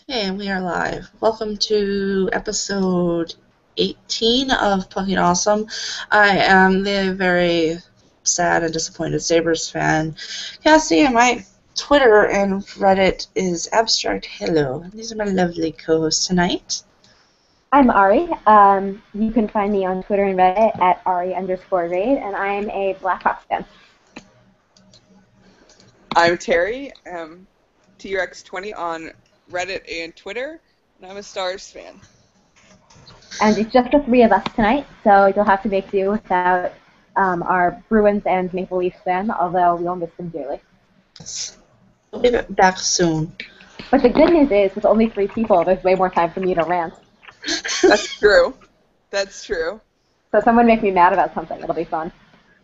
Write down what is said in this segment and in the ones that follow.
Okay, and we are live. Welcome to episode 18 of Puckin Awesome. I am the very sad and disappointed Sabres fan, Cassie, and my Twitter and Reddit is Abstract Hello. These are my lovely co-hosts tonight. I'm Ari. You can find me on Twitter and Reddit at Ari_raid, and I'm a Blackhawks fan. I'm Terry, TRX20 on Reddit and Twitter, and I'm a Stars fan. And it's just the three of us tonight, so you'll have to make do without our Bruins and Maple Leafs fan, although we'll miss them dearly. We'll be back soon. But the good news is, with only three people, there's way more time for me to rant. That's true. That's true. So if someone makes me mad about something, it'll be fun.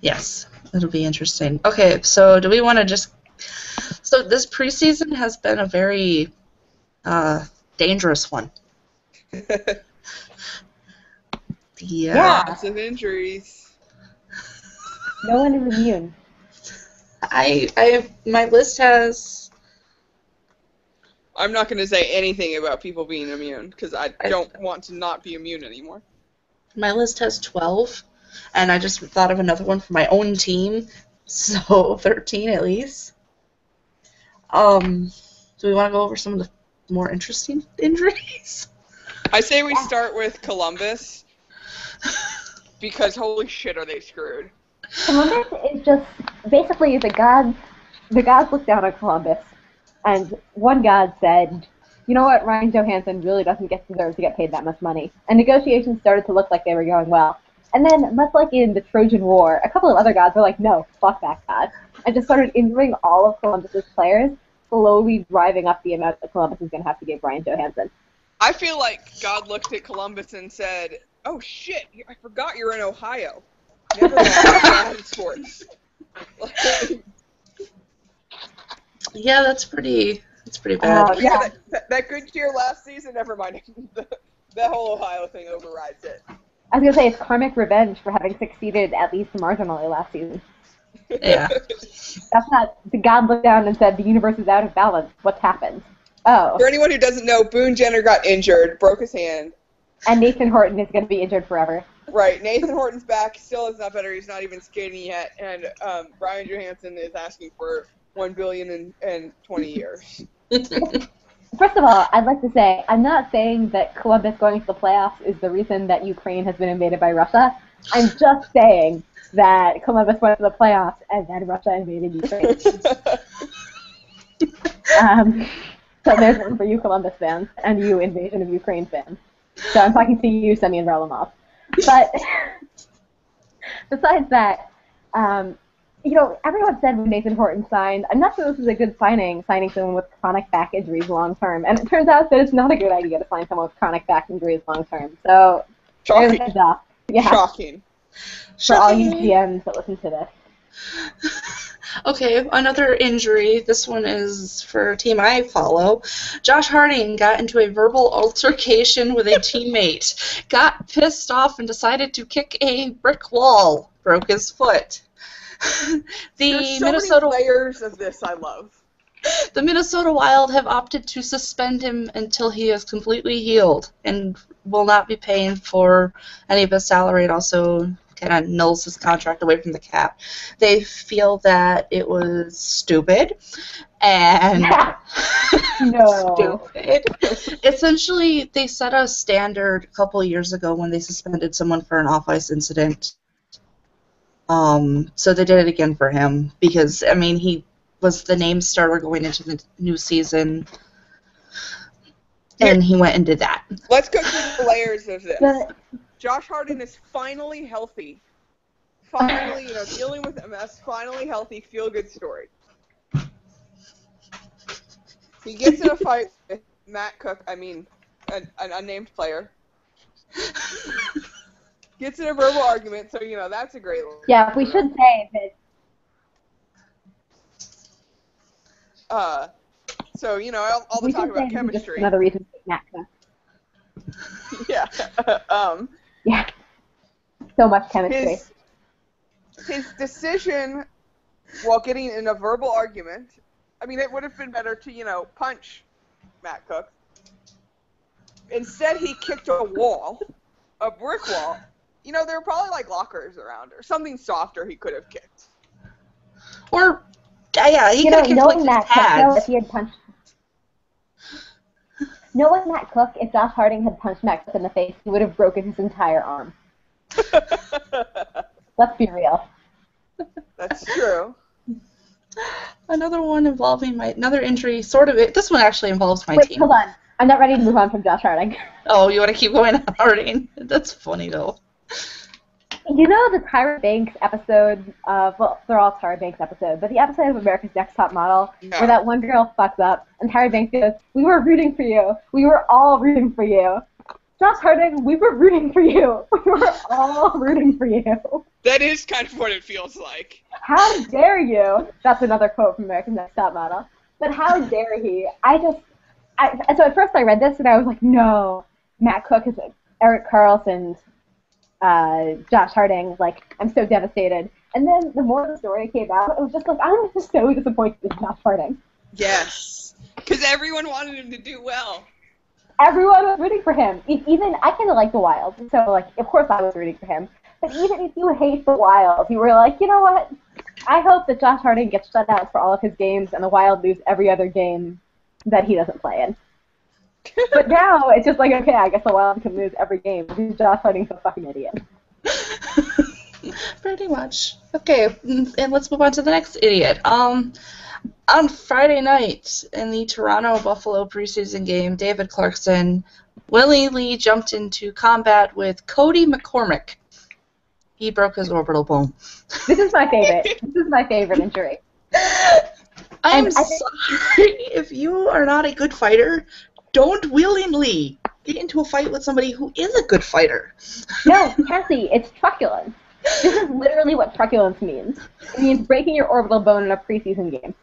Yes, it'll be interesting. Okay, so do we want to just... So this preseason has been a very dangerous one. Lots of injuries. No one is immune. My list has... I'm not going to say anything about people being immune, because I don't want to not be immune anymore. My list has 12, and I just thought of another one for my own team, so 13 at least. Do we want to go over some of the more interesting injuries? I say we start with Columbus, because holy shit are they screwed. Columbus is just, basically, the gods looked down on Columbus, and one god said, you know what, Ryan Johansson really doesn't deserve to get paid that much money. And negotiations started to look like they were going well. And then, much like in the Trojan War, a couple of other gods were like, no, fuck that god. And just started injuring all of Columbus's players, slowly driving up the amount that Columbus is going to have to give Ryan Johansson. I feel like God looked at Columbus and said, oh shit, I forgot you're in Ohio. Never mind, bad at sports. Yeah, that's pretty bad. Yeah, that good year last season, never mind. That whole Ohio thing overrides it. I was going to say, it's karmic revenge for having succeeded at least marginally last season. Yeah. That's not, the god looked down and said, the universe is out of balance. What's happened? Oh. For anyone who doesn't know, Boone Jenner got injured, broke his hand. And Nathan Horton is going to be injured forever. Right, Nathan Horton's back, still is not better, he's not even skating yet, and Brian Johansson is asking for $1 billion in 20 years. First of all, I'd like to say, I'm not saying that Columbus going to the playoffs is the reason that Ukraine has been invaded by Russia. I'm just saying that Columbus went to the playoffs and then Russia invaded Ukraine. So there's one for you Columbus fans and you Invasion of Ukraine fans. So I'm talking to you, Semyon Varlamov. But besides that, everyone said when Nathan Horton signed, I'm not sure this was a good signing someone with chronic back injuries long term. And it turns out that it's not a good idea to sign someone with chronic back injuries long term. So, Shocking. Yeah. Shocking. For all you GMs that listen to this. Okay, another injury. This one is for a team I follow. Josh Harding got into a verbal altercation with a teammate, got pissed off and decided to kick a brick wall, broke his foot. There's so many layers of this I love. The Minnesota Wild have opted to suspend him until he is completely healed and will not be paying for any of his salary, and also kind of nulls his contract away from the cap. They feel that it was stupid and stupid. Essentially, they set a standard a couple of years ago when they suspended someone for an off-ice incident. So they did it again for him because, I mean, he was the name starter going into the new season, and he went and did that. Let's go through the layers of this. Josh Harding is finally healthy. Finally, dealing with MS, finally healthy, feel-good story. He gets in a fight with Matt Cook, an unnamed player. Gets in a verbal argument, so, that's a great one. Yeah, we should say that... So, all the talk about chemistry. Another reason to Matt Cook. Yeah. Yeah. So much chemistry. His decision while getting in a verbal argument, it would have been better to, punch Matt Cook. Instead, he kicked a wall, a brick wall. You know, there were probably like lockers around or something softer he could have kicked. Or, yeah, he could have kicked like his Matt Cook, though, pads. if he had punched. Knowing Matt Cook, if Josh Harding had punched Matt Cook in the face, he would have broken his entire arm. Let's be real. That's true. Another one involving another injury, sort of it. This one actually involves my Wait, team. hold on. I'm not ready to move on from Josh Harding. Oh, you want to keep going on Harding? That's funny, though. You know the Tyra Banks episode of, well, they're all Tyra Banks episodes, but the episode of America's Next Top Model where that one girl fucks up and Tyra Banks goes, "We were rooting for you. We were all rooting for you." Josh Harding, we were rooting for you. We were all rooting for you. That is kind of what it feels like. How dare you? That's another quote from America's Next Top Model. But how dare he? So at first I read this and I was like, no, Matt Cook is Eric Carlson's Josh Harding. Like, I'm so devastated. And then the more the story came out, it was just like, I'm just so disappointed in Josh Harding. Yes. Because everyone wanted him to do well. Everyone was rooting for him. Even I kind of like the Wild, so like, of course I was rooting for him. But even if you hate the Wild, you were like, you know what? I hope that Josh Harding gets shut out for all of his games, and the Wild lose every other game that he doesn't play in. But now it's just like, okay, I guess the Wild can lose every game because Josh Harding's a fucking idiot. Pretty much. Okay, and let's move on to the next idiot. On Friday night in the Toronto-Buffalo preseason game, David Clarkson willingly jumped into combat with Cody McCormick. He broke his orbital bone. This is my favorite. This is my favorite injury. I'm sorry. If you are not a good fighter, don't willingly get into a fight with somebody who is a good fighter. No, Cassie, it's truculence. This is literally what truculence means. It means breaking your orbital bone in a preseason game.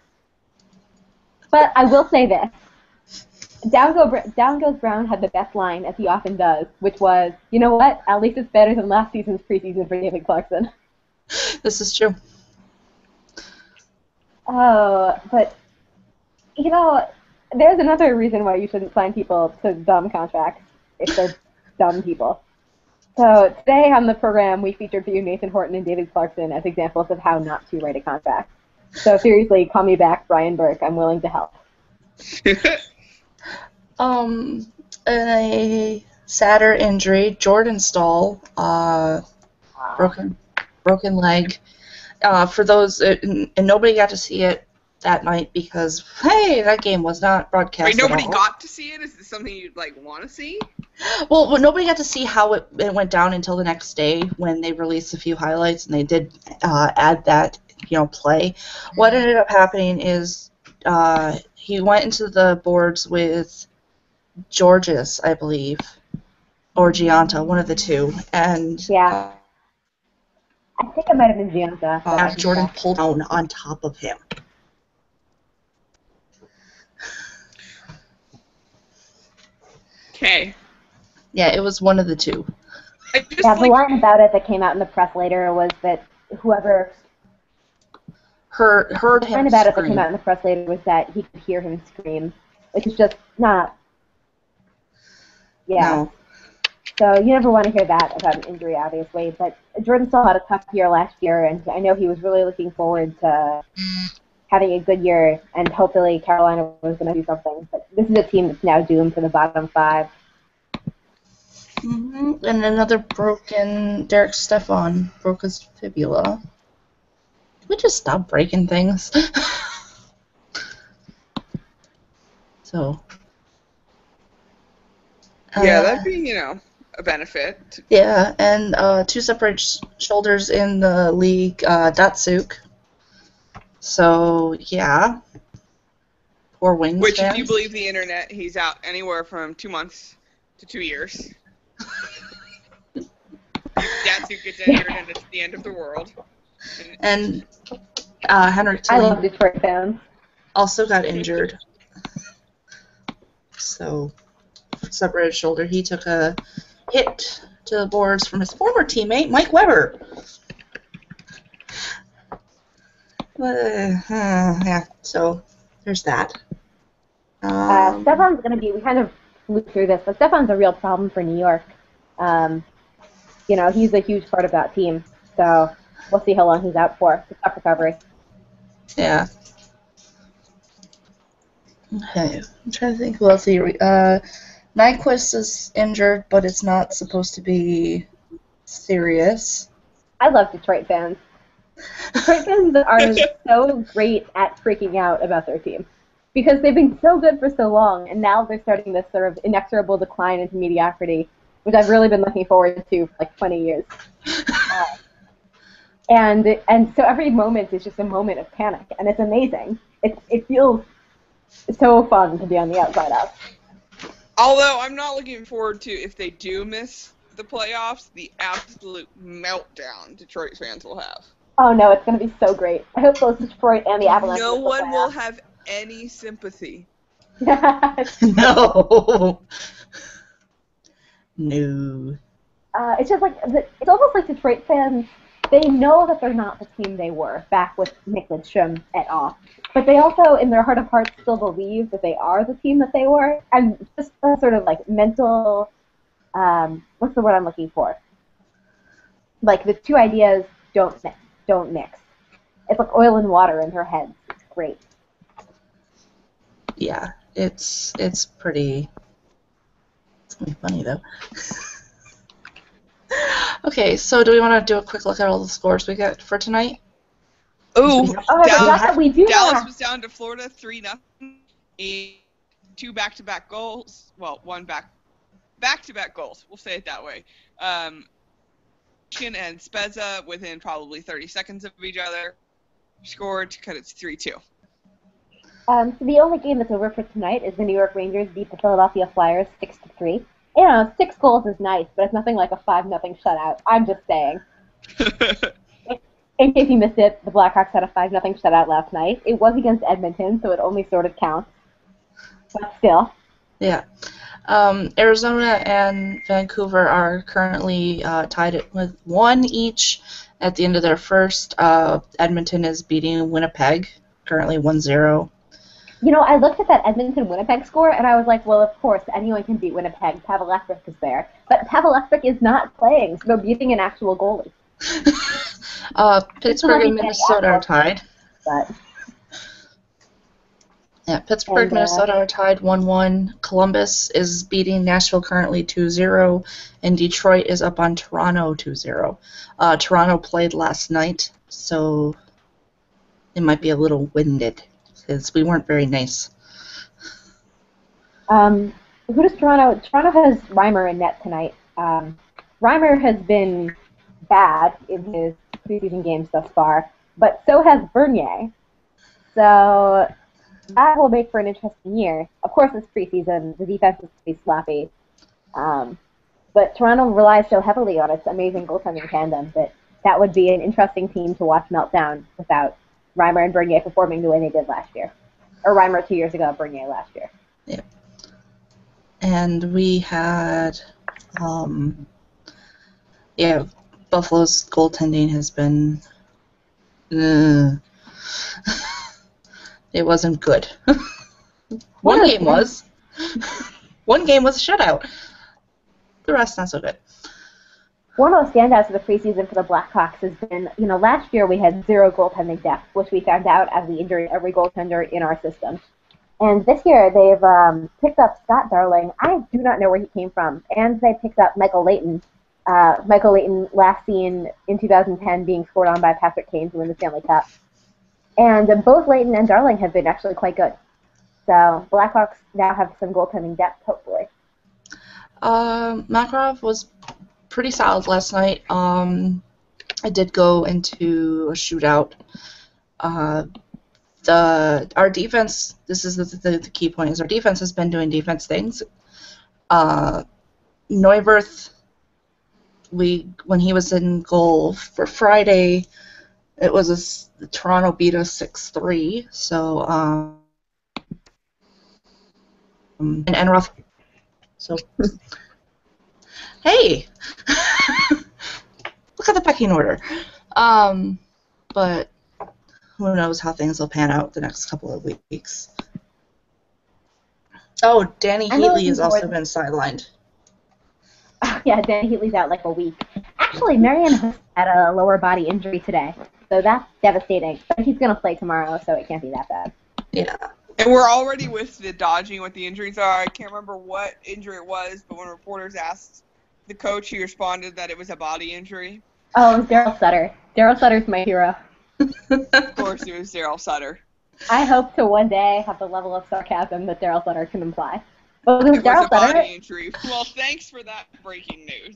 But I will say this. Down Goes Brown had the best line, as he often does, which was, you know what? At least it's better than last season's preseason for David Clarkson. This is true. Oh, but, you know, there's another reason why you shouldn't sign people to dumb contracts if they're dumb people. So today on the program, we featured for you Nathan Horton and David Clarkson as examples of how not to write a contract. So seriously, call me back, Brian Burke. I'm willing to help. A sadder injury, Jordan Stahl, broken leg. For those, and nobody got to see it that night because, hey, that game was not broadcast. Wait, nobody at all. got to see it? Is this something you'd want to see? Well, nobody got to see how it went down until the next day when they released a few highlights and they did add that play. What ended up happening is he went into the boards with Georges, I believe, or Gianta, one of the two, and yeah, I think it might have been Gianta. Jordan pulled down on top of him. Okay. Yeah, it was one of the two. The line about it that came out in the press later was that whoever heard him line about scream. it that came out in the press later was that he could hear him scream, which is just not. Yeah. No. So you never want to hear that about an injury, obviously. But Jordan still had a tough year last year, and I know he was really looking forward to having a good year, and hopefully Carolina was going to do something. But this is a team that's now doomed for the bottom 5. Mm-hmm. And another Derek Stefan broke his fibula. Can we just stop breaking things? So. Yeah, that'd be, a benefit. Yeah, and 2 separate shoulders in the league, Datsuk. So, yeah. Poor Wings Which, fans. if you believe the internet, he's out anywhere from 2 months to 2 years. If Datsuk gets injured and it's the end of the world. And Henrik I Tilly love Detroit fans. also got injured. So, separated shoulder. He took a hit to the boards from his former teammate, Mike Weber. Yeah, so there's that. Stefan's going to be, we kind of move through this. But Stefan's a real problem for New York. He's a huge part of that team. So we'll see how long he's out for. It's a tough recovery. Yeah. Okay, I'm trying to think who else he. Nyquist is injured, but it's not supposed to be serious. I love Detroit fans. Detroit fans are so great at freaking out about their team because they've been so good for so long, and now they're starting this sort of inexorable decline into mediocrity, which I've really been looking forward to for like 20 years. And so every moment is just a moment of panic, and it's amazing. It feels so fun to be on the outside of. Although I'm not looking forward to, if they do miss the playoffs, the absolute meltdown Detroit fans will have. Oh no, it's going to be so great. I hope both Detroit and the Avalanche. No one will have any sympathy. No. No. It's just like, it's almost like Detroit fans, they know that they're not the team they were back with Nick Lidstrom et al. But they also, in their heart of hearts, still believe that they are the team that they were. And just a sort of like mental, what's the word I'm looking for? Like the two ideas don't mix. It's like oil and water in their heads. It's great. Yeah, it's pretty. It's gonna be funny though. Okay, so do we want to do a quick look at all the scores we got for tonight? Ooh, Dallas was down to Florida 3-0. 2 back-to-back goals. Well, one back-to-back goals. We'll say it that way. Puckin and Spezza within probably 30 seconds of each other scored to cut it to 3-2. So the only game that's over for tonight is the New York Rangers beat the Philadelphia Flyers 6-3. 6 goals is nice, but it's nothing like a 5-0 shutout. I'm just saying. In case you missed it, the Blackhawks had a 5-0 shutout last night. It was against Edmonton, so it only sort of counts. But still. Yeah. Arizona and Vancouver are currently tied with 1 each at the end of their first. Edmonton is beating Winnipeg, currently 1-0. I looked at that Edmonton-Winnipeg score, and I was like, well, of course, anyone can beat Winnipeg. Pavel Electric is there. But Pavel Electric is not playing, so they're beating an actual goalie. Pittsburgh and Minnesota are tied. But, yeah, Pittsburgh and Minnesota are tied 1-1. Columbus is beating Nashville currently 2-0, and Detroit is up on Toronto 2-0. Toronto played last night, so it might be a little winded because we weren't very nice. Who does Toronto? Toronto has Reimer in net tonight. Reimer has been bad in his preseason games thus far, but so has Bernier. So that will make for an interesting year. Of course, it's preseason. The defense is pretty sloppy. But Toronto relies so heavily on its amazing goaltending tandem that would be an interesting team to watch meltdown without Reimer and Bernier performing the way they did last year. Or Reimer 2 years ago, Bernier last year. Yeah. And we had, Buffalo's goaltending has been, it wasn't good. One game was a shutout. The rest not so good. One of the standouts of the preseason for the Blackhawks has been, last year we had 0 goaltending depth, which we found out as we injured every goaltender in our system. And this year they've picked up Scott Darling. I do not know where he came from. And they picked up Michael Leighton. Michael Leighton last seen in 2010 being scored on by Patrick Kane to win the Stanley Cup. And both Leighton and Darling have been actually quite good. So Blackhawks now have some goaltending depth, hopefully. Makarov was pretty solid last night. I did go into a shootout. Our defense, this is the key point, is our defense has been doing defense things. Neuwirth, when he was in goal for Friday, it was Toronto beat us 6-3. So and Enroth. So hey, look at the pecking order. But who knows how things will pan out the next couple of weeks. Oh, Danny I'm Heatley looking has also forward- been sidelined. Yeah, Danny Heatley's out like a week. Actually, Marion Host had a lower body injury today, so that's devastating. But he's going to play tomorrow, so it can't be that bad. Yeah. And we're already with the dodging what the injuries are. I can't remember what injury it was, but when reporters asked the coach, he responded that it was a body injury. Oh, it was Daryl Sutter. Daryl Sutter's my hero. Of course, it was Daryl Sutter. I hope to one day have the level of sarcasm that Daryl Sutter can imply. But with It was Daryl a body Sutter, injury. Well, thanks for that breaking news.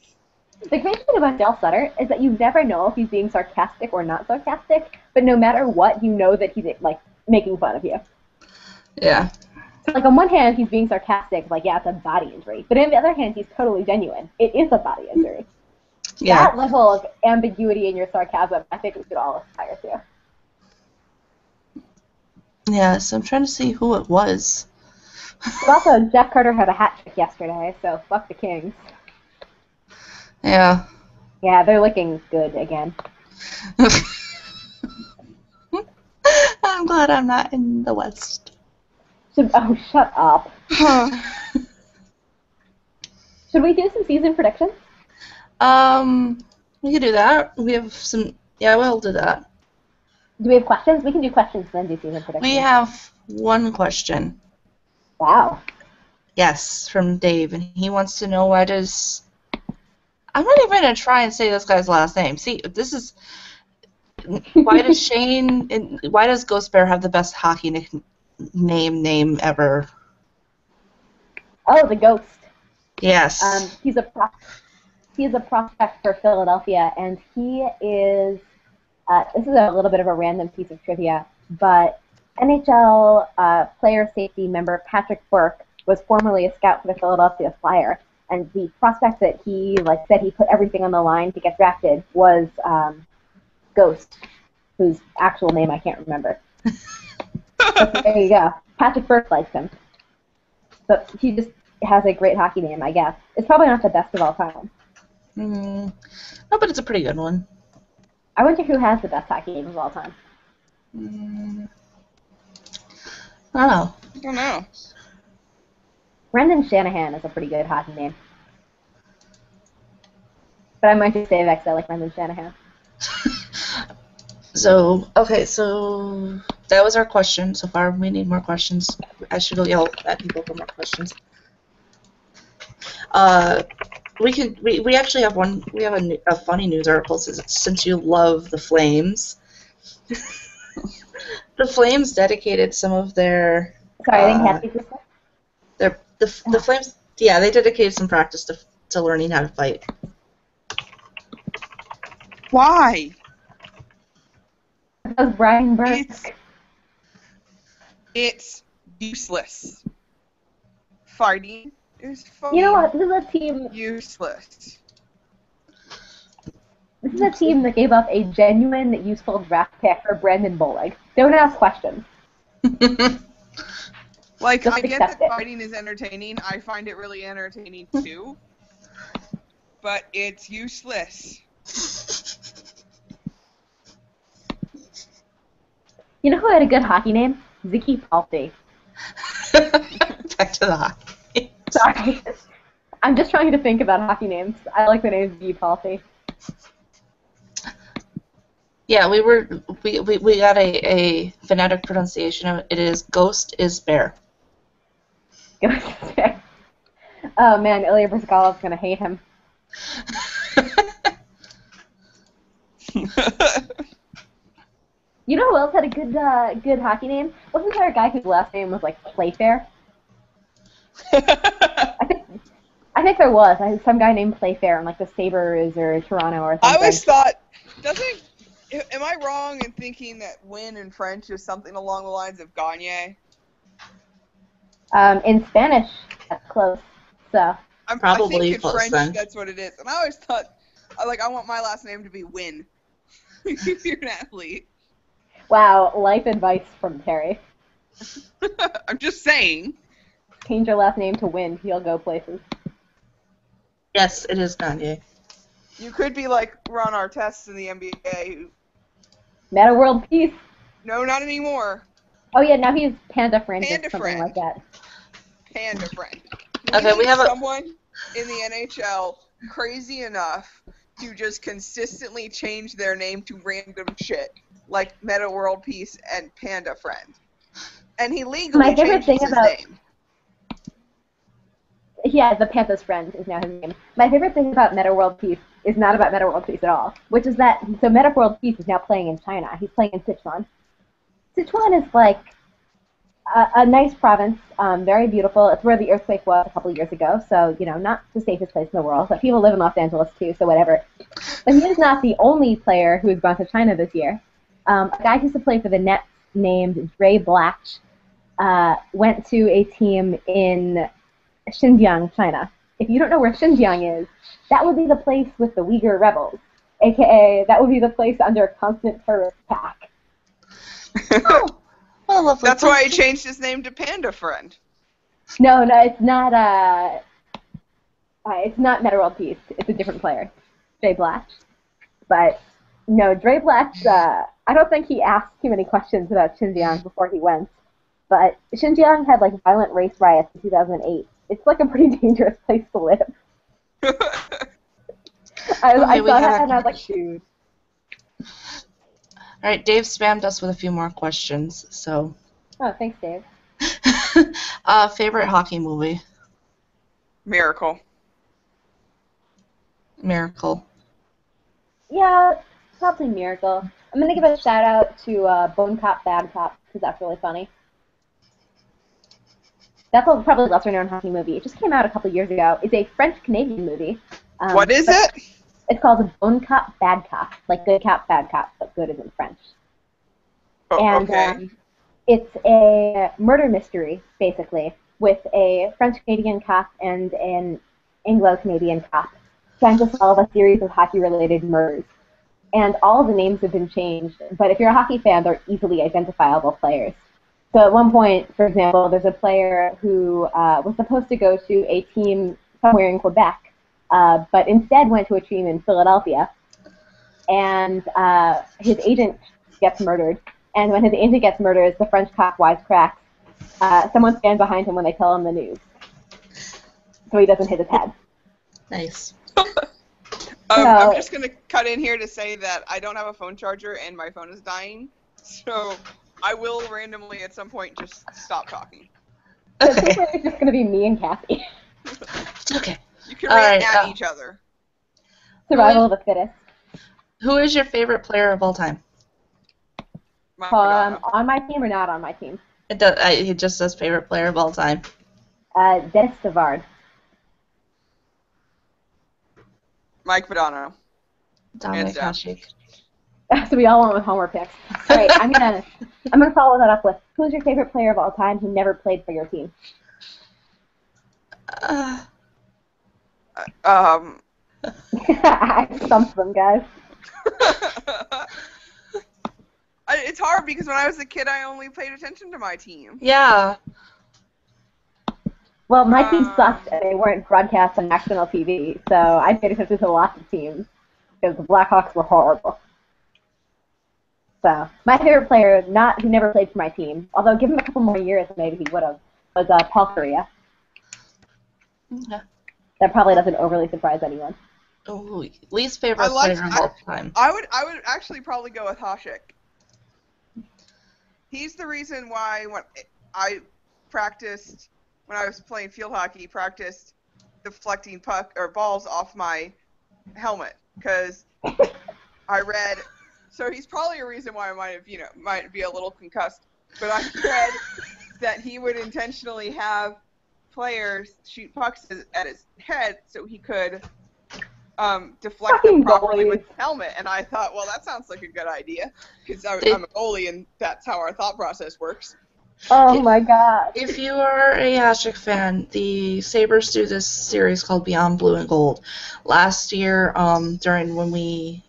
the great thing about Daryl Sutter is that you never know if he's being sarcastic or not sarcastic, but no matter what, you know that he's, like, making fun of you. Yeah. So, like, on one hand, he's being sarcastic, like, yeah, it's a body injury. But on the other hand, he's totally genuine. It is a body injury. Yeah. That level of ambiguity in your sarcasm, I think we should all aspire to. Yeah, so I'm trying to see who it was. But also, Jeff Carter had a hat trick yesterday, so fuck the Kings. Yeah. Yeah, they're looking good again. I'm glad I'm not in the West. Oh, shut up. Should we do some season predictions? We could do that. We have some. Yeah, we'll do that. Do we have questions? We can do questions and then do season predictions. We have one question. Wow. Yes, from Dave, and he wants to know why does. I'm not even gonna try and say this guy's last name. See, this is. Why does Shane? Why does Ghost Bear have the best hockey name ever? Oh, the Ghost. Yes. He's a prospect for Philadelphia, and he is. This is a little bit of a random piece of trivia, but NHL player safety member Patrick Burke was formerly a scout for the Philadelphia Flyers, and the prospect that he said he put everything on the line to get drafted was Ghost, whose actual name I can't remember. But there you go. Patrick Burke likes him. So he just has a great hockey name, I guess. It's probably not the best of all time. No, but it's a pretty good one. I wonder who has the best hockey name of all time. I don't know. I don't know. Brendan Shanahan is a pretty good hockey name. But I might just say that because I like Brendan Shanahan. So that was our question so far. We need more questions. I should yell at people for more questions. We actually have one. We have a funny news article since you love the Flames. The Flames dedicated some of their. Sorry, I didn't catch you. The Flames. Yeah, they dedicated some practice to learning how to fight. Why? That was Brian Burke. It's useless. Fighting is fun. You know what? This is a team. Useless. This is a team that gave up a genuine, useful draft pick for Brandon Bollig. Don't ask questions. Like, Just I get accept that it. fighting is entertaining. I find it really entertaining too. But it's useless. You know who had a good hockey name? Ziki Palti. Back to the hockey. Sorry. I'm just trying to think about hockey names. I like the name Ziki Palti. Yeah, we got a phonetic pronunciation of it. It is Ghost is Bear. Oh man, Ilya Bryzgalov's gonna hate him. You know who else had a good hockey name? Wasn't there a guy whose last name was like Playfair? I think there was. Some guy named Playfair on like the Sabres or Toronto or something. I always thought, am I wrong in thinking that win in French is something along the lines of gagne? In Spanish, that's close. So. I think in close, French then. that's what it is. And I always thought, I want my last name to be Win. If you're an athlete. Wow, life advice from Terry. I'm just saying. Change your last name to Win. You'll go places. Yes, it is Kanye. You could be like Ron Artest in the NBA. Meta World Peace. No, not anymore. Oh yeah, now he's Panda Friend or Panda something Friend. like that. Panda Friend. Okay, we have someone in the NHL crazy enough to just consistently change their name to random shit, like Meta World Peace and Panda Friend. And he legally changes his name. Yeah, the Panda's Friend is now his name. My favorite thing about Meta World Peace is not about Meta World Peace at all, which is that, so Meta World Peace is now playing in China. He's playing in Sichuan. Sichuan is like a nice province, very beautiful. It's where the earthquake was a couple years ago, so, not the safest place in the world, but people live in Los Angeles too, so whatever. But he is not the only player who has gone to China this year. A guy who used to play for the Nets named Dre Blatch went to a team in Xinjiang, China. If you don't know where Xinjiang is, that would be the place with the Uyghur rebels, aka that would be the place under constant terrorist attack. Oh, well, lovely. That's why he changed his name to Panda Friend. No, it's not. It's not Meta World Peace. It's a different player, Dre Blatch. But no, Dre Blatch. I don't think he asked too many questions about Xinjiang before he went. But Xinjiang had like violent race riots in 2008. It's like a pretty dangerous place to live. I saw that and I was like, dude. All right, Dave spammed us with a few more questions, so. Oh, thanks, Dave. Favorite hockey movie? Miracle. Yeah, probably Miracle. I'm gonna give a shout out to Bone Cop, Bad Cop, because that's really funny. That's probably a lesser known hockey movie. It just came out a couple years ago. It's a French-Canadian movie. What is it? It's called Bone Cop, Bad Cop. Like good cop, bad cop, but good isn't French. Oh, and okay. It's a murder mystery, basically, with a French-Canadian cop and an Anglo-Canadian cop trying to solve a series of hockey-related murders. And all the names have been changed, but if you're a hockey fan, they're easily identifiable players. So at one point, for example, there's a player who was supposed to go to a team somewhere in Quebec, but instead went to a team in Philadelphia, and his agent gets murdered. And when his agent gets murdered, the French cop wisecracks. Someone stands behind him when they tell him the news, so he doesn't hit his head. Nice. I'm just going to cut in here to say that I don't have a phone charger and my phone is dying, so I will randomly at some point just stop talking. So it's just going to be me and Kathy. Okay. You can rant at each other. Survival of the fittest. Who is your favorite player of all time? On my team or not on my team? It just says favorite player of all time. Dennis Savard. Mike Badano. Dominic Hasek. So we all went with Homer picks. All right, I'm gonna follow that up with who's your favorite player of all time who never played for your team? I stumped them, guys. It's hard because when I was a kid, I only paid attention to my team. Yeah. Well, my team sucked, and they weren't broadcast on national TV, so I paid attention to lots of teams because the Blackhawks were horrible. So my favorite player, who never played for my team, although give him a couple more years, maybe he would have, was Paul Correa. Yeah. That probably doesn't overly surprise anyone. Oh, least favorite player of all time. I would actually probably go with Hasek. He's the reason why when I practiced when I was playing field hockey, practiced deflecting balls off my helmet because I read. So he's probably a reason why I might be a little concussed. But I read that he would intentionally have players shoot pucks at his head so he could deflect them properly with the helmet. And I thought, well, that sounds like a good idea because I'm a goalie and that's how our thought process works. Oh my god. If you are a Hasek fan, the Sabres do this series called Beyond Blue and Gold. Last year, during when we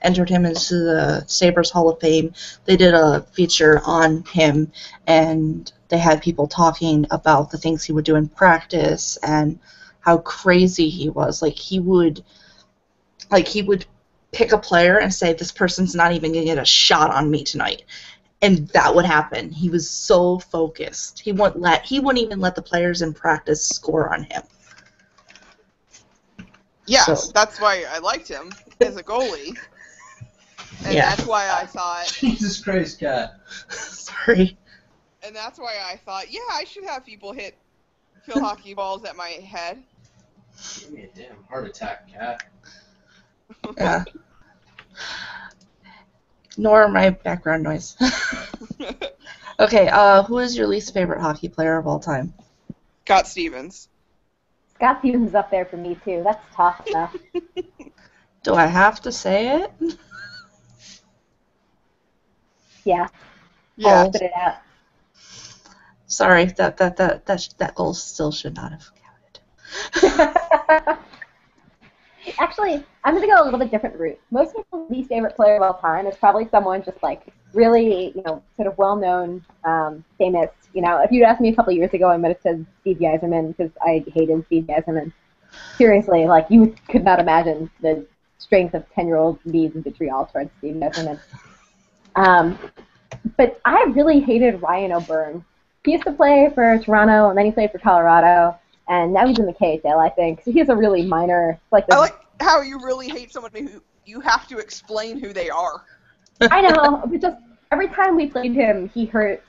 entered him into the Sabres Hall of Fame, they did a feature on him, and they had people talking about the things he would do in practice and how crazy he was. He would pick a player and say, this person's not even going to get a shot on me tonight. and that would happen. He was so focused. He wouldn't even let the players in practice score on him. Yes, So. that's why I liked him as a goalie. And that's why I thought... Jesus Christ, Kat. Sorry. And that's why I thought, yeah, I should have people hit field hockey balls at my head. Give me a damn heart attack, Kat. Yeah. Nor my background noise. Okay, who is your least favorite hockey player of all time? Scott Stevens. Scott Stevens is up there for me too. That's tough enough. Do I have to say it? Yeah. Yeah. Spit it out. Sorry, that goal still should not have counted. Actually, I'm going to go a little bit different route. Most people's least favorite player of all time is probably someone just like really, sort of well-known, famous. If you'd asked me a couple years ago, I might have said Steve Yzerman because I hated Steve Yzerman. Seriously, like you could not imagine the strength of 10-year-old me's and vitriol towards Steve Yzerman. But I really hated Ryan O'Byrne. He used to play for Toronto, and then he played for Colorado, and now he's in the KHL, I think. So he's a really minor, I like how you really hate somebody who you have to explain who they are. I know, but just every time we played him, he hurt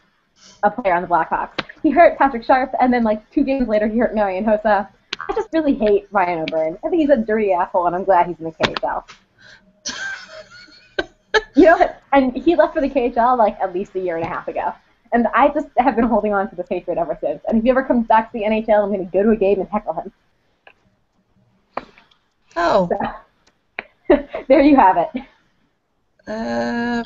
a player on the Blackhawks. He hurt Patrick Sharp, and then like 2 games later, he hurt Marian Hossa. I just really hate Ryan O'Byrne. I think he's a dirty asshole, and I'm glad he's in the KHL. And he left for the KHL like at least a year and a half ago. And I just have been holding on to this hatred ever since. And if he ever comes back to the NHL, I'm going to go to a game and heckle him. Oh. So, there you have it.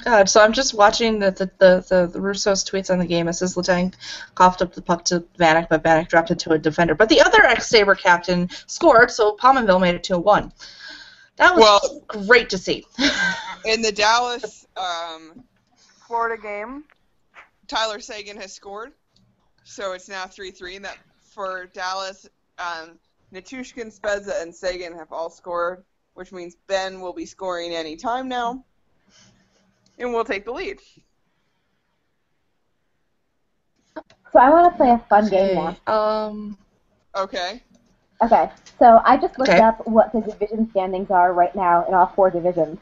God. So I'm just watching the Russo's tweets on the game. It says Letang coughed up the puck to Vanek, but Vanek dropped it to a defender. But the other ex-Sabre captain scored, so Pominville made it 2-1. That was great to see. In the Dallas Florida game, Tyler Seguin has scored, so it's now 3-3. And that for Dallas, Natushkin, Spezza, and Seguin have all scored, which means Ben will be scoring any time now, and we'll take the lead. So I want to play a fun game now. Okay. Okay, so I just looked up what the division standings are right now in all 4 divisions.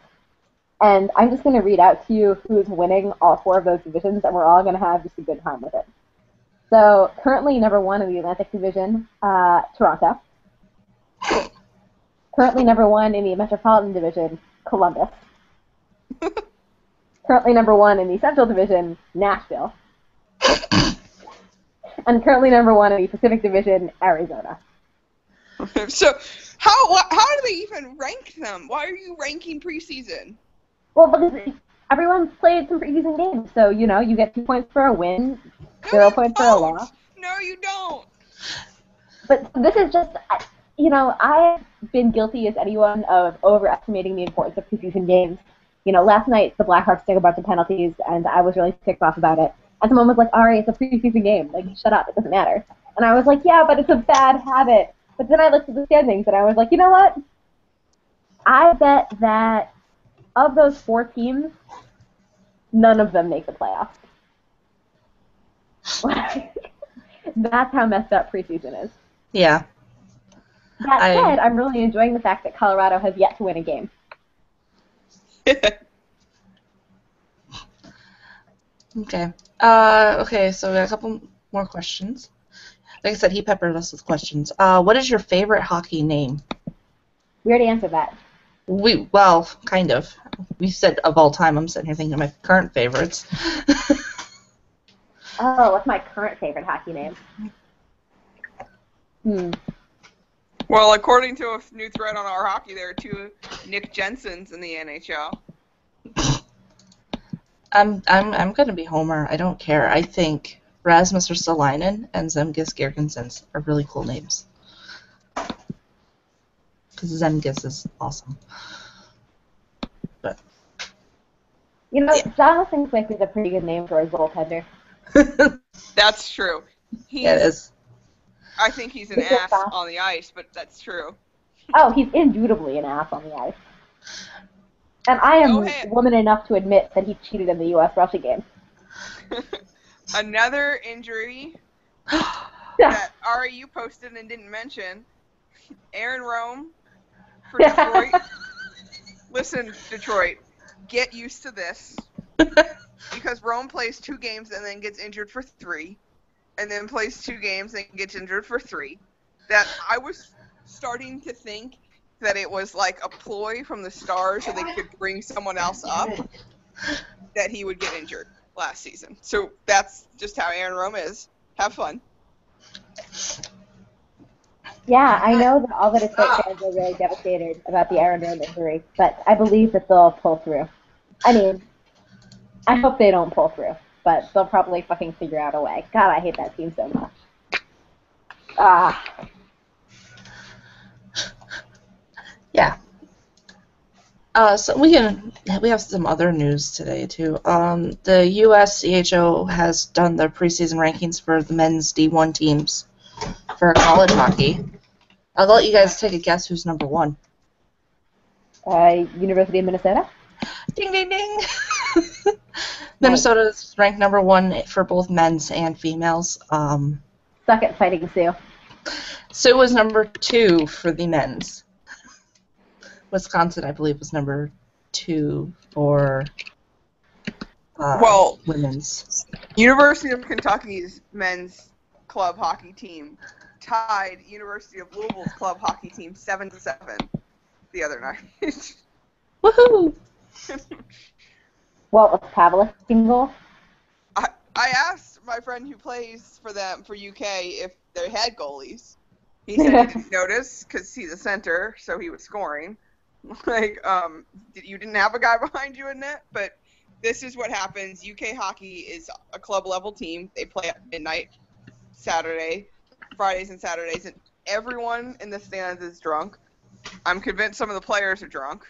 And I'm just going to read out to you who's winning all 4 of those divisions, and we're all going to have just a good time with it. So currently number 1 in the Atlantic Division, Toronto. Currently number 1 in the Metropolitan Division, Columbus. Currently number 1 in the Central Division, Nashville. And currently number 1 in the Pacific Division, Arizona. So how do they even rank them? Why are you ranking preseason? Well, because everyone's played some preseason games, so, you get 2 points for a win, 0 points for a loss. No, you don't. But this is just, I've been guilty as anyone of overestimating the importance of preseason games. Last night the Blackhawks took a bunch of penalties, and I was really ticked off about it. And someone was like, Ari, it's a preseason game. Like, shut up, it doesn't matter. And I was like, yeah, but it's a bad habit. But then I looked at the standings, and I was like, you know what? I bet that of those 4 teams, none of them make the playoffs. That's how messed up preseason is. Yeah. That said, I'm really enjoying the fact that Colorado has yet to win a game. Okay. Okay, so we got a couple more questions. Like I said, he peppered us with questions. What is your favorite hockey name? We already answered that. Well, kind of. We said of all time. I'm sitting here thinking of my current favorites. Oh, what's my current favorite hockey name? Well, according to a new thread on our hockey, there are 2 Nick Jensens in the NHL. I'm gonna be Homer. I don't care. I think Rasmus Ristolainen and Zemgus Girgensons are really cool names. Because Zemgus is awesome. But Jonathan Quick is a pretty good name for a goaltender. That's true. Yeah, it is. I think he's an ass on the ice, but that's true. Oh, he's indubitably an ass on the ice. And I am woman enough to admit that he cheated in the U.S. Russia game. Another injury that Ari, you posted and didn't mention. Aaron Rome for Detroit. Listen, Detroit, get used to this. Because Rome plays 2 games and then gets injured for 3. And then plays 2 games and gets injured for 3. That I was starting to think that it was like a ploy from the Stars so they could bring someone else up that he would get injured last season. So that's just how Aaron Rome is. Have fun. Yeah, I know that all the Detroit fans are really devastated about the Aaron Rome injury, but I believe that they'll pull through. I mean, I hope they don't pull through, but they'll probably fucking figure out a way. God, I hate that team so much. Yeah. So we have some other news today too. The U.S. CHO has done the preseason rankings for the men's D1 teams for college hockey. I'll let you guys take a guess who's number 1. University of Minnesota? Ding, ding, ding! Minnesota is ranked number 1 for both men's and females. Suck at Fighting Sioux. Sioux was number 2 for the men's. Wisconsin, I believe, was number 2 for women's. University of Kentucky's men's club hockey team tied University of Louisville's club hockey team 7-7 the other night. Woohoo! What was Pavlik in goal? I asked my friend who plays for them for UK if they had goalies. He said he didn't notice because he's a center, so he was scoring. Like, you didn't have a guy behind you in net, but this is what happens. UK hockey is a club level team. They play at midnight Saturday, Fridays and Saturdays, and everyone in the stands is drunk. I'm convinced some of the players are drunk.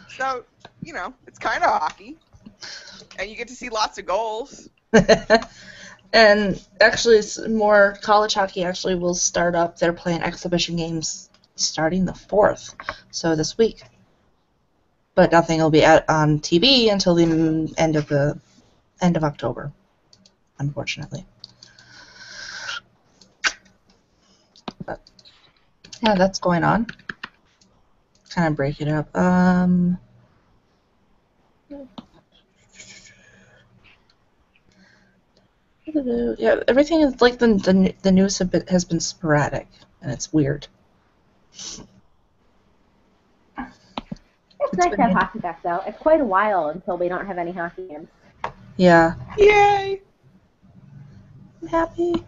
So, it's kind of hockey. And you get to see lots of goals. And actually, more college hockey actually will start up. They're playing exhibition games starting the 4th, so this week. But nothing will be on TV until the end of October, unfortunately. But yeah, that's going on. Kind of break it up. Yeah, everything is like the news has been sporadic, and it's weird. It's nice to have hockey back, though. It's quite a while until we don't have any hockey games. Yeah. Yay! I'm happy.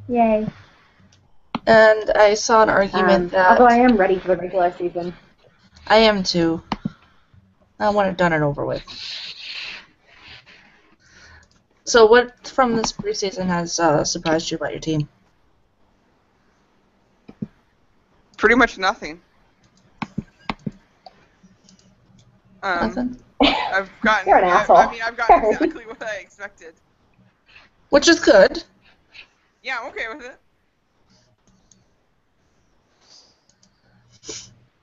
Yay. And I saw an argument that... Although I am ready for the regular season. I am too. I want it done and over with. So what from this preseason has surprised you about your team? Pretty much nothing. Nothing? I've gotten... You're an asshole. I've gotten exactly what I expected. Which is good. Yeah, I'm okay with it.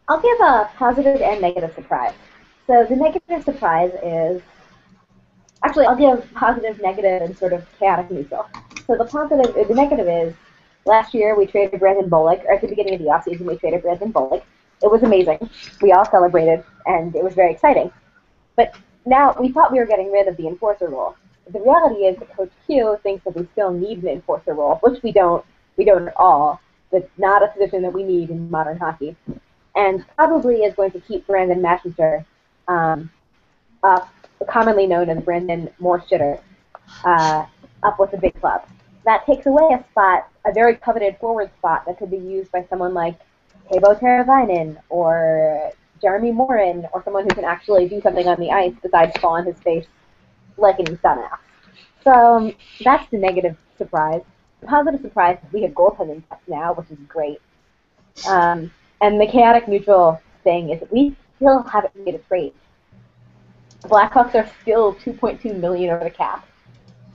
I'll give a positive and negative surprise. So the negative surprise is... Actually, I'll give positive, negative, and sort of chaotic neutral. So the negative is, last year we traded Brandon Bullock, or at the beginning of the offseason we traded Brandon Bullock. It was amazing. We all celebrated, and it was very exciting. But now we thought we were getting rid of the enforcer role. The reality is that Coach Q thinks that we still need an enforcer role, which we don't at all. That's not a position that we need in modern hockey. And probably is going to keep Brandon Mashinter up, commonly known as Brandon Morshitter, up with the big club. That takes away a spot, a very coveted forward spot that could be used by someone like Teuvo Teravainen or Jeremy Morin, or someone who can actually do something on the ice besides fall on his face like an dumbass. So that's the negative surprise. The positive surprise is we have goaltending depth now, which is great. And the chaotic neutral thing is that we still haven't made a trade. The Blackhawks are still $2.2 million over the cap.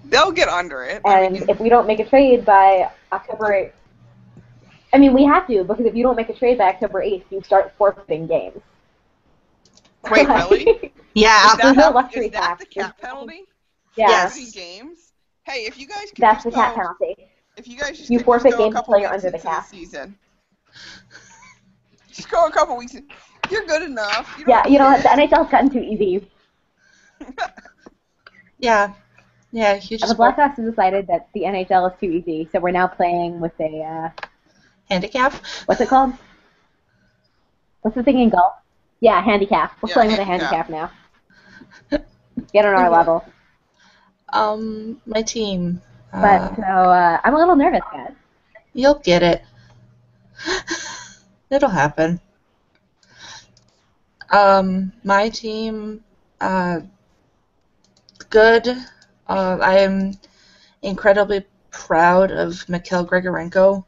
They'll get under it. And if we don't make a trade by October 8th, we have to, because if you don't make a trade by October 8th, you start forfeiting games. Wait, really? Yeah. There's no Is luxury that tax. the cap penalty? Yeah, between games. Hey, if you guys could that's just the cat go, penalty. if you guys just You could just forfeit go a games couple until you're weeks under the into the cap. season, just go a couple weeks. You're good enough. You Yeah, don't you know need what? The it. NHL's gotten too easy. Yeah. Yeah, you The just Blackhawks have decided that the NHL is too easy, so we're now playing with a, handicap. what's it called? What's the thing in golf? Yeah, handicap. We're Yeah, playing with a handicap. handicap now. Get on our level. My team. But, so, I'm a little nervous, guys. You'll get it. It'll happen. My team, good. I am incredibly proud of Mikhail Grigorenko.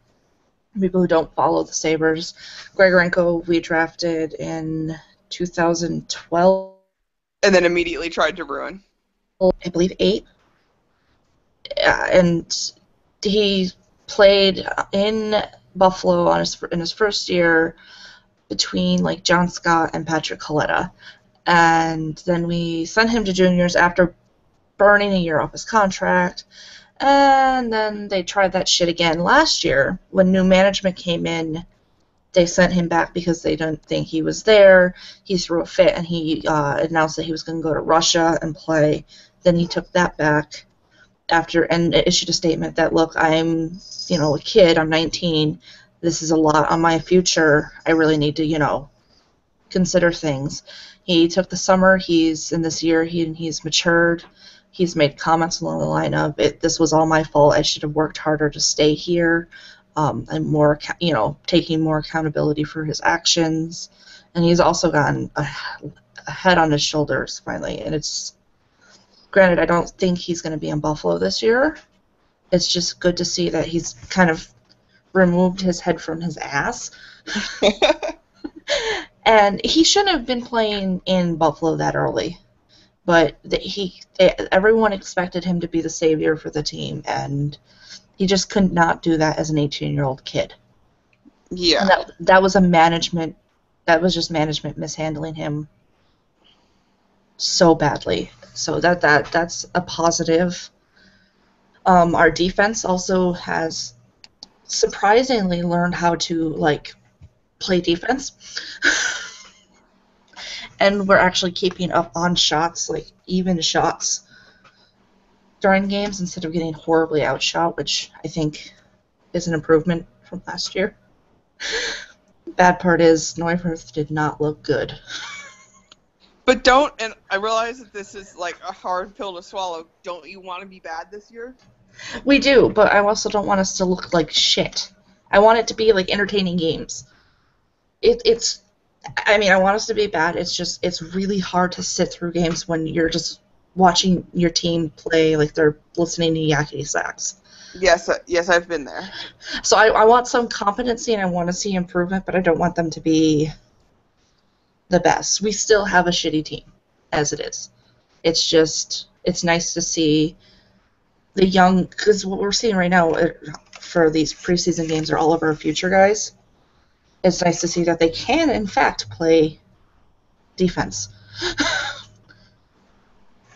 People who don't follow the Sabres. Grigorenko we drafted in 2012, And then immediately tried to ruin. I believe 8. And he played in Buffalo in his first year between like John Scott and Patrick Coletta. And then we sent him to juniors after burning a year off his contract. And then they tried that shit again last year. When new management came in, they sent him back because they didn't think he was there. He threw a fit and he announced that he was going to go to Russia and play. Then he took that back after and issued a statement that, look, I'm, a kid. I'm 19. This is a lot on my future. I really need to, consider things. He took the summer. He's in this year. He's matured. He's made comments along the line of, this was all my fault. I should have worked harder to stay here. And more, taking more accountability for his actions. And he's also gotten a head on his shoulders finally. And it's, granted, I don't think he's going to be in Buffalo this year. It's just good to see that he's kind of removed his head from his ass. And he shouldn't have been playing in Buffalo that early. But everyone expected him to be the savior for the team, and he just could not do that as an 18-year-old kid. Yeah. And that was just management mishandling him so badly. So that's a positive. Our defense also has surprisingly learned how to play defense. And we're actually keeping up on shots, even shots during games instead of getting horribly outshot, which I think is an improvement from last year. Bad part is Neuwirth did not look good. But and I realize that this is like a hard pill to swallow. Don't you want to be bad this year? We do, but I also don't want us to look like shit. I want it to be like entertaining games. I want us to be bad. It's really hard to sit through games when you're just watching your team play like they're listening to yakety sax. Yes, I've been there. So I want some competency and I want to see improvement, but I don't want them to be the best. We still have a shitty team as it is. It's nice to see the young, because what we're seeing right now for these preseason games are all of our future guys. It's nice to see that they can, in fact, play defense.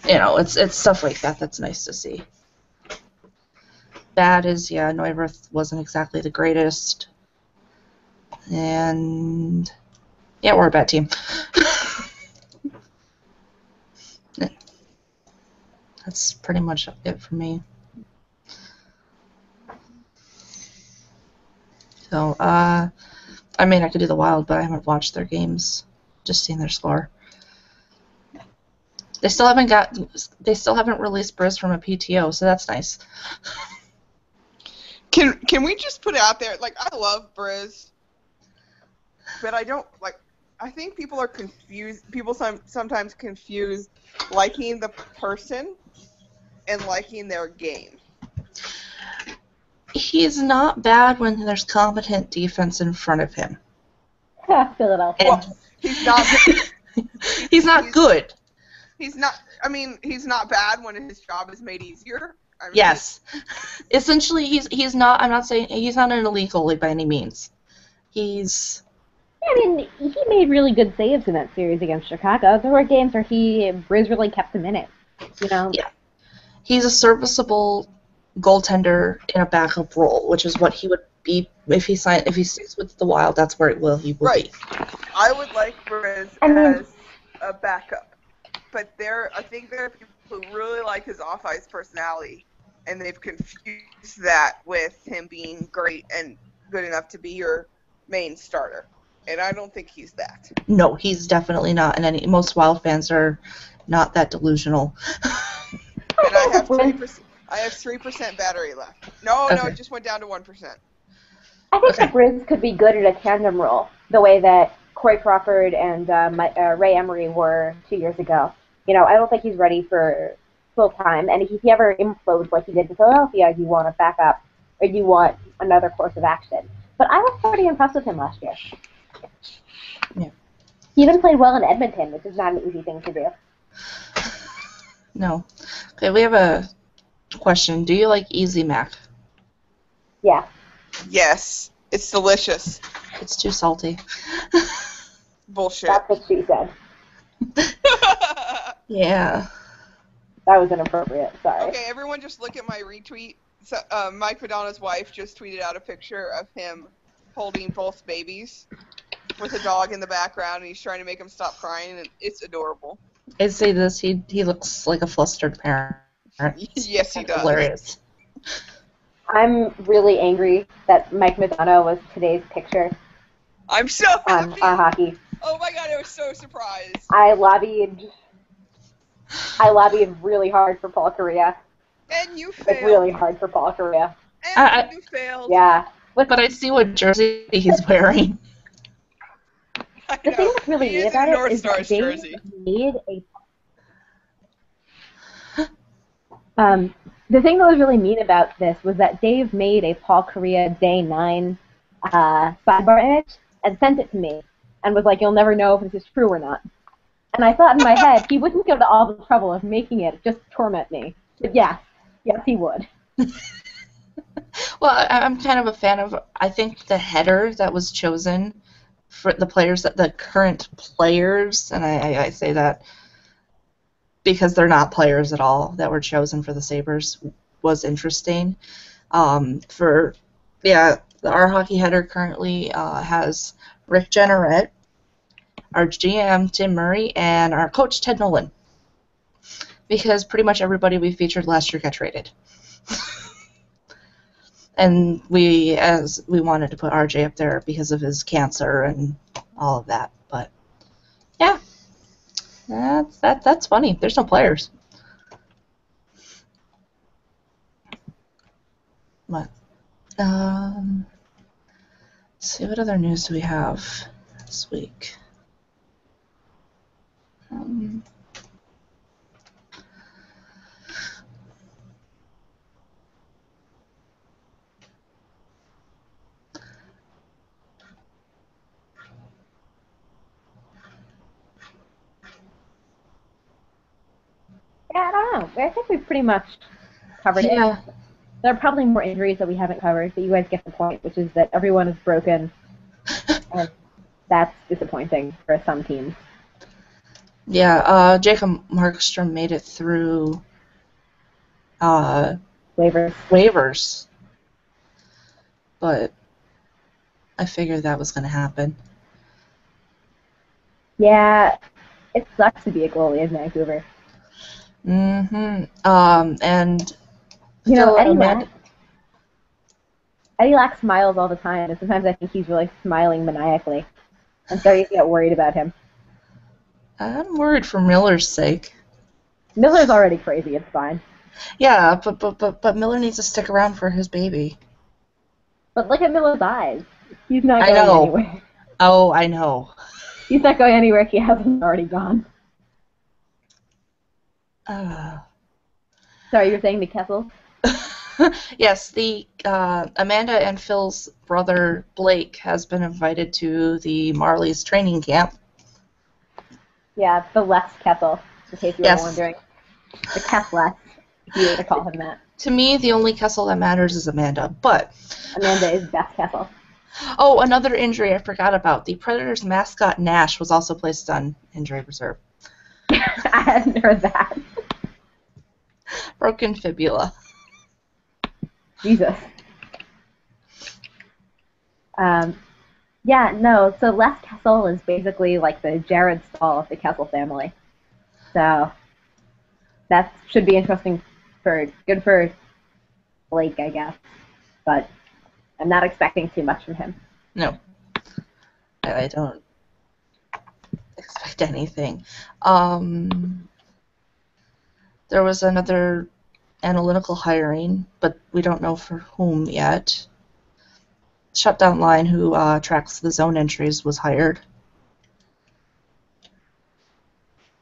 It's stuff like that that's nice to see. Bad is, Neuwirth wasn't exactly the greatest. And, we're a bad team. That's pretty much it for me. So, I could do the Wild, but I haven't watched their games. Just seen their score. They still haven't released Briz from a PTO, so that's nice. Can we just put it out there? I love Briz, but I don't I think people are confused. People sometimes confuse liking the person and liking their game. He's not bad when there's competent defense in front of him. Philadelphia. Well, he's not. He's not good. He's not. He's not bad when his job is made easier. Yes. Essentially, he's not. I'm not saying he's not an elite goalie by any means. He made really good saves in that series against Chicago. There were games where Briz really kept him in it. Yeah. He's a serviceable goaltender in a backup role, which is what he would be if he stays with the Wild. That's where he will Right. be. I would like Briz I mean- as a backup, but I think there are people who really like his off-ice personality, and they've confused that with him being great and good enough to be your main starter. And I don't think he's that. No, he's definitely not, and most Wild fans are not that delusional. And I have 3%. I have 3% battery left. No, Okay. it just went down to 1%. I think Okay. that Briz could be good at a tandem role, the way that Corey Crawford and Ray Emery were 2 years ago. I don't think he's ready for full time, and if he ever implodes like he did in Philadelphia, you want a backup, or you want another course of action. But I was pretty impressed with him last year. Yeah. He even played well in Edmonton, which is not an easy thing to do. No. Okay, we have a question. Do you like Easy Mac? Yeah. Yes, it's delicious. It's too salty. Bullshit. That's what she said. Yeah. That was inappropriate. Sorry. Okay, everyone just look at my retweet. So, Mike Madonna's wife just tweeted out a picture of him holding both babies with a dog in the background, and he's trying to make them stop crying, and it's adorable. I'd say this, he looks like a flustered parent. Yes, he does. Hilarious. I'm really angry that Mike Madonna was today's picture I'm so on happy. hockey. Oh my god, I was so surprised. I lobbied really hard for Paul Correa. And you Like, failed. really hard for Paul Correa. And you failed. Yeah. But I see what jersey he's wearing. I The thing know. that's really He neat is in about it North is that Stars Dave jersey. made the thing that was really neat about this was that Dave made a Paul Correa Day 9 sidebar image and sent it to me and was like, you'll never know if this is true or not. And I thought in my head, he wouldn't go to all the trouble of making it just to torment me. But yes, he would. Well, I'm kind of a fan of, I think the header that was chosen for the players, the current players, and I say that because they're not players at all that were chosen for the Sabres, was interesting. Our hockey header currently has Rick Jenneret, our GM Tim Murray, and our coach Ted Nolan. Because pretty much everybody we featured last year got traded. And we wanted to put RJ up there because of his cancer and all of that. But yeah, that's funny. There's no players. What? Let's see, what other news do we have this week? Yeah, I don't know. I think we've pretty much covered it. Yeah. There are probably more injuries that we haven't covered, but you guys get the point, which is that everyone is broken, and that's disappointing for some teams. Yeah, Jacob Markstrom made it through Waivers. But I figured that was going to happen. Yeah, it sucks to be a goalie in Vancouver. And You know, Phil Ahmed- Eddie Lack smiles all the time, and sometimes I think he's really smiling maniacally. I'm starting to get worried about him. I'm worried for Miller's sake. Miller's already crazy. It's fine. Yeah, but Miller needs to stick around for his baby. But look at Miller's eyes. He's not I going know. anywhere. Oh, I know. He's not going anywhere he hasn't already gone. Sorry, you were saying the Kessel? Yes, the Amanda and Phil's brother Blake has been invited to the Marlies training camp. Yeah, the Les Kessel, in case you Yes. were wondering. The Kessel, if you were to call him that. To me, the only Kessel that matters is Amanda. But Amanda is Beth Kessel. oh, another injury I forgot about. The Predators mascot Nash was also placed on injury reserve. I hadn't heard that. Broken fibula. Jesus. Yeah, no, so Les Kessel is basically like the Jared Stahl of the Kessel family. So that should be interesting good for Blake, I guess. But I'm not expecting too much from him. No, I don't expect anything. There was another analytical hiring, but we don't know for whom yet. Shutdown Line, who tracks the zone entries, was hired.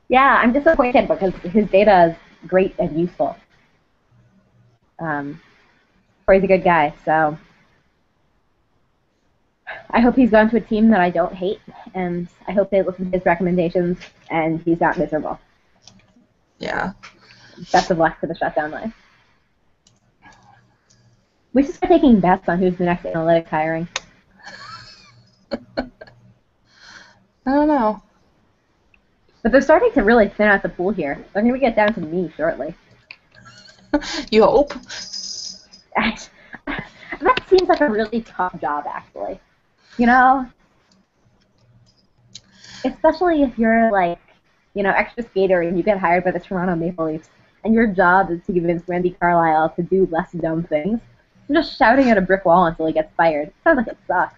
Yeah, I'm disappointed because his data is great and useful. Or he's a good guy, so I hope he's gone to a team that I don't hate, and I hope they listen to his recommendations and he's not miserable. Yeah. Best of luck for the Shutdown Line. We should start taking bets on who's the next analytics hiring. I don't know. But they're starting to really thin out the pool here. They're going to get down to me shortly. You hope? That seems like a really tough job, actually. You know? Especially if you're, like, extra skater and you get hired by the Toronto Maple Leafs, and your job is to convince Randy Carlyle to do less dumb things. I'm just shouting at a brick wall until he gets fired. Sounds like it sucks.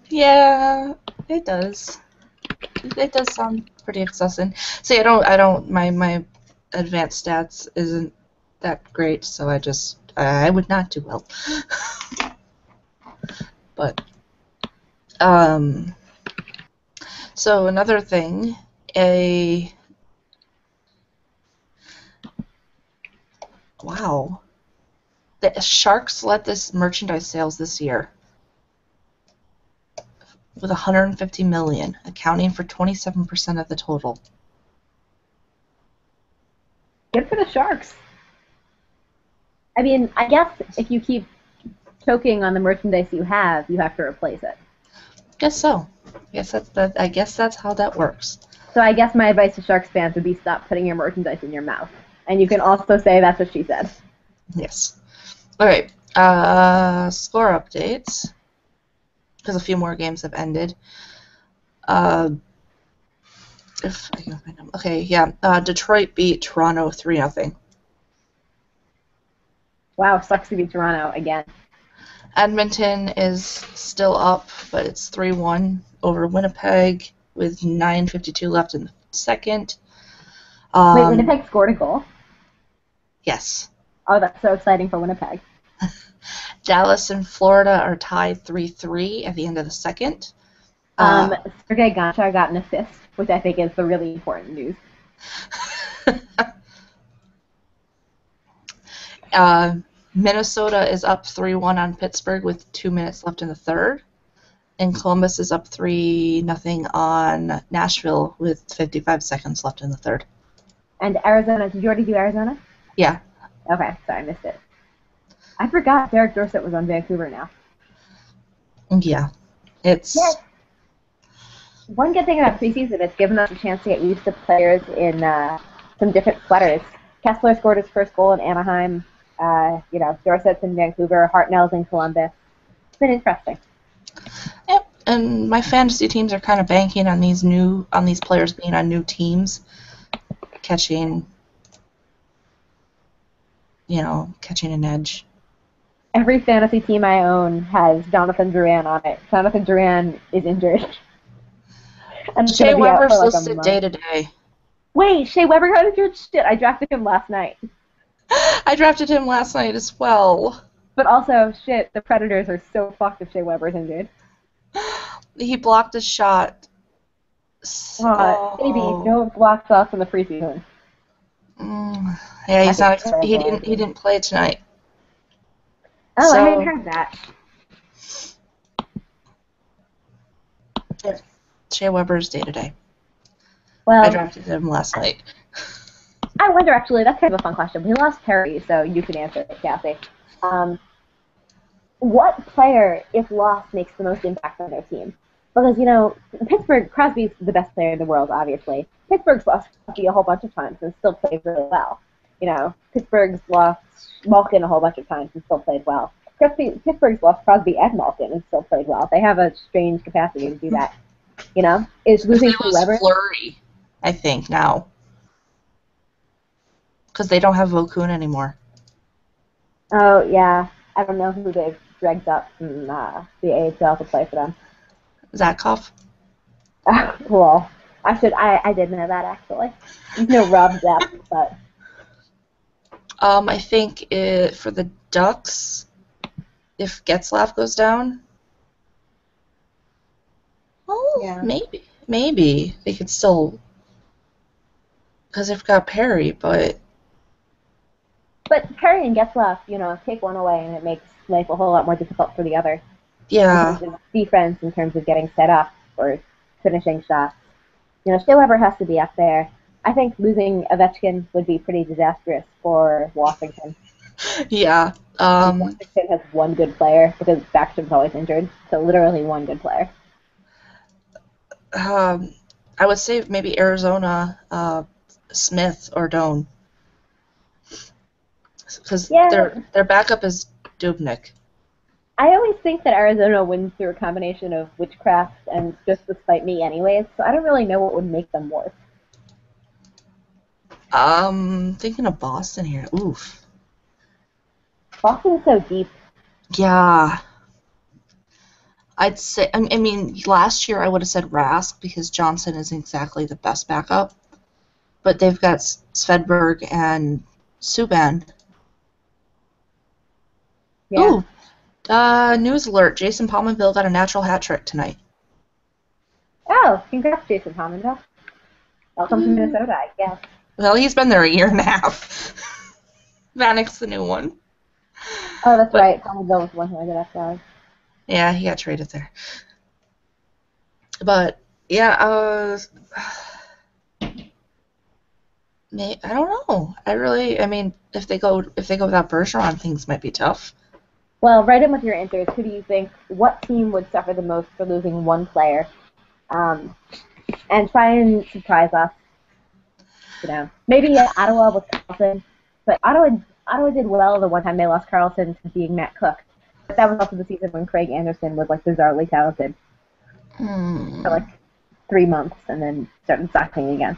Yeah, it does. It does sound pretty exhausting. See, my advanced stats isn't that great, so I would not do well. But, so another thing, wow. The Sharks led this merchandise sales this year with $150 million, accounting for 27% of the total. Good for the Sharks. I mean, I guess if you keep choking on the merchandise you have to replace it. Guess so. I guess that's how that works. So I guess my advice to Sharks fans would be stop putting your merchandise in your mouth. And you can also say that's what she said. Yes. All right. Score updates, because a few more games have ended. If I can find them. Okay, yeah. Detroit beat Toronto 3-0. Wow, sucks to be Toronto again. Edmonton is still up, but it's 3-1 over Winnipeg with 9:52 left in the second. Wait, Winnipeg scored a goal? Yes. Oh, that's so exciting for Winnipeg. Dallas and Florida are tied 3-3 at the end of the second. Sergei Gonchar got an assist, which I think is the really important news. Minnesota is up 3-1 on Pittsburgh with 2 minutes left in the third. And Columbus is up 3-0 on Nashville with 55 seconds left in the third. And Arizona, did you already do Arizona? Yeah. Okay, sorry, I missed it. I forgot Derek Dorsett was on Vancouver now. Yeah. It's... Yeah. One good thing about preseason, it's given us a chance to get used to players in some different sweaters. Kessler scored his first goal in Anaheim. Dorsett's in Vancouver. Hartnell's in Columbus. It's been interesting. Yep, and my fantasy teams are kind of banking on these players being on new teams, catching an edge. Every fantasy team I own has Jonathan Drouin on it. Jonathan Drouin is injured. And Shea Weber's like listed day to day. Wait, Shea Weber got injured? Shit, I drafted him last night. I drafted him last night as well. But also, shit, the Predators are so fucked if Shea Weber's injured. He blocked a shot. Maybe no block shots in the preseason. Yeah, he's not. He didn't play tonight. Oh, I hadn't heard that. Yeah. Shea Weber's day to day. Well, I drafted him last night. I wonder, actually, that's kind of a fun question. We lost Perry, so you can answer it, Cassie. What player, if lost, makes the most impact on their team? Because, Pittsburgh, Crosby's the best player in the world, obviously. Pittsburgh's lost Crosby a whole bunch of times and still plays really well. Pittsburgh's lost Malkin a whole bunch of times and still played well. Pittsburgh's lost Crosby and Malkin and still played well. They have a strange capacity to do that. Is If they losing to lose Weber. Fleury, I think, now. Because they don't have Vokun anymore. Oh, yeah. I don't know who they've dragged up from the AHL to play for them. Zakov? Well, I did know that, actually. There's no Rob Zepp, but... I think for the Ducks, if Getzlaff goes down, well, Yeah. maybe they could still, because they've got Perry, but Perry and Getzlaff, take one away and it makes life a whole lot more difficult for the other. yeah, In terms of defense, in terms of getting set up or finishing shots. Shea Weber has to be up there. I think losing Ovechkin would be pretty disastrous for Washington. yeah. Washington has one good player because Backstrom's always injured, so literally one good player. I would say maybe Arizona, Smith or Doan, because their backup is Dubnik. I always think that Arizona wins through a combination of witchcraft and just to spite me anyways, so I don't really know what would make them worse. Thinking of Boston here. Oof. Boston's so deep. Yeah. I'd say, I mean, last year I would have said Rask because Johnson isn't exactly the best backup, but they've got Svedberg and Subban. Yeah. Ooh, news alert, Jason Pominville got a natural hat trick tonight. Oh, congrats, Jason Pominville. Welcome to Minnesota, I guess. Well, he's been there a year and a half. Vanek's the new one. Oh, that's right. Pominville was the one who ended up going. Yeah, he got traded there. But yeah, I don't know. I mean, if they go without Bergeron, things might be tough. Well, right in with your answers. Who do you think? What team would suffer the most for losing one player? And try and surprise us. Maybe Ottawa with Carlson, but Ottawa did well the one time they lost Carlson to being Matt Cook. But that was also the season when Craig Anderson was bizarrely talented for 3 months and then started sucking again.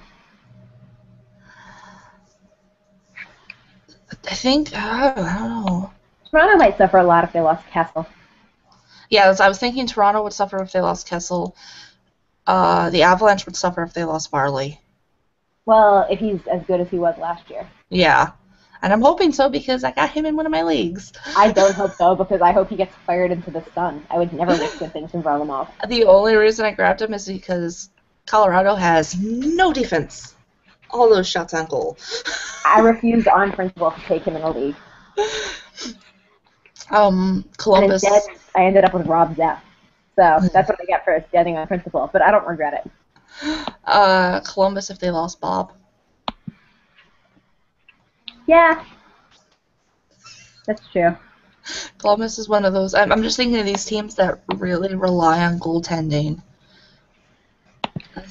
I think I don't know. Toronto might suffer a lot if they lost Kessel. Yeah, I was thinking Toronto would suffer if they lost Kessel. The Avalanche would suffer if they lost Varley. Well, if he's as good as he was last year. Yeah. And I'm hoping so because I got him in one of my leagues. I don't hope so because I hope he gets fired into the sun. I would never wish good things from Varlamov. The only reason I grabbed him is because Colorado has no defense. All those shots on goal. I refused on principle to take him in the league. Columbus. And instead, I ended up with Rob Zepp. So that's what I get for standing on principle, but I don't regret it. Columbus if they lost Bob. Yeah, that's true. Columbus is one of those. I'm just thinking of these teams that really rely on goaltending.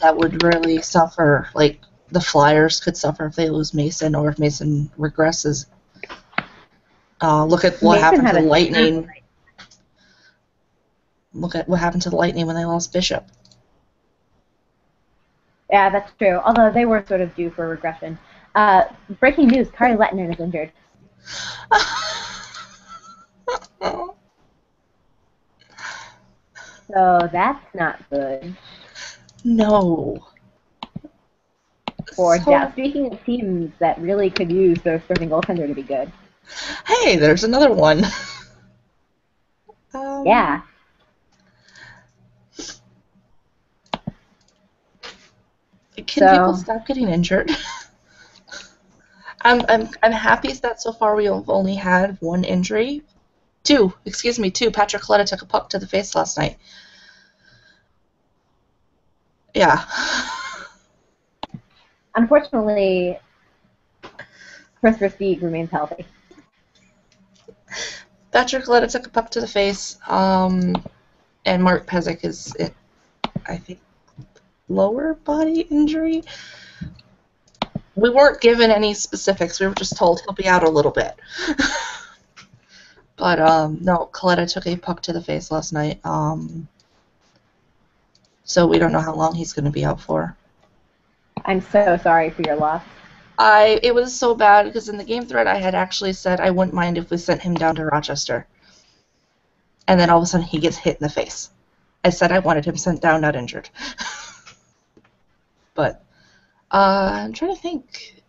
That would really suffer. Like the Flyers could suffer if they lose Mason, or if Mason regresses. Look at what happened to the Lightning. Look at what happened to the Lightning when they lost Bishop. Yeah, that's true. Although they were sort of due for regression. Breaking news: Kari Lehtinen is injured. So that's not good. No. Speaking of teams that really could use their starting goaltender to be good. Hey, there's another one. Yeah. Can people stop getting injured? I'm happy that so far we have only had one injury. Two. Patrick Coletta took a puck to the face last night. Yeah. Unfortunately, Chris Versteeg remains healthy. Patrick Coletta took a puck to the face, and Mark Pezic is I think, lower body injury. We weren't given any specifics. We were just told he'll be out a little bit. But no, Coletta took a puck to the face last night. So we don't know how long he's going to be out for. I'm so sorry for your loss. It was so bad because in the game thread I had actually said I wouldn't mind if we sent him down to Rochester. And then all of a sudden he gets hit in the face. I said I wanted him sent down, not injured. But I'm trying to think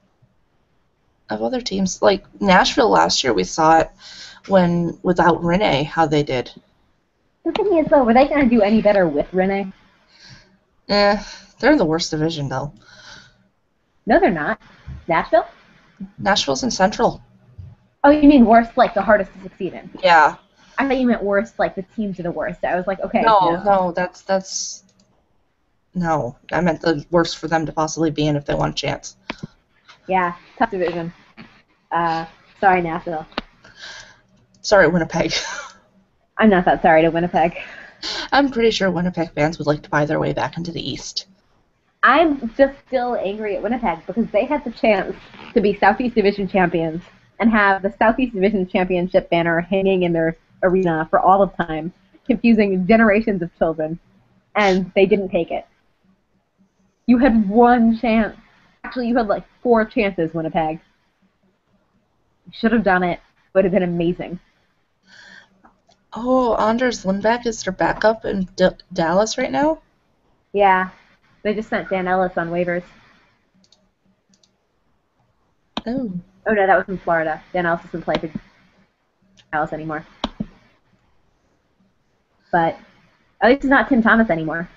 of other teams. Like Nashville last year, we saw it when without Renee, how they did. The thing is, though, were they going to do any better with Renee? They're in the worst division, though. No, they're not. Nashville? Nashville's in Central. Oh, you mean worst, like the hardest to succeed in? Yeah. I thought you meant worst, like the teams are the worst. I was like, okay. No, that's no. I meant the worst for them to possibly be in if they want a chance. Yeah, tough division. Sorry, Nashville. Sorry, Winnipeg. I'm not that sorry to Winnipeg. I'm pretty sure Winnipeg fans would like to buy their way back into the East. I'm just still angry at Winnipeg because they had the chance to be Southeast Division champions and have the Southeast Division championship banner hanging in their arena for all of time, confusing generations of children, and they didn't take it. You had one chance. Actually, you had like 4 chances, Winnipeg. You should have done it. It would have been amazing. Oh, Anders Lindback is their backup in Dallas right now? Yeah. They just sent Dan Ellis on waivers. Oh. Oh no, that was in Florida. Dan Ellis doesn't play for Dallas anymore. But at least it's not Tim Thomas anymore.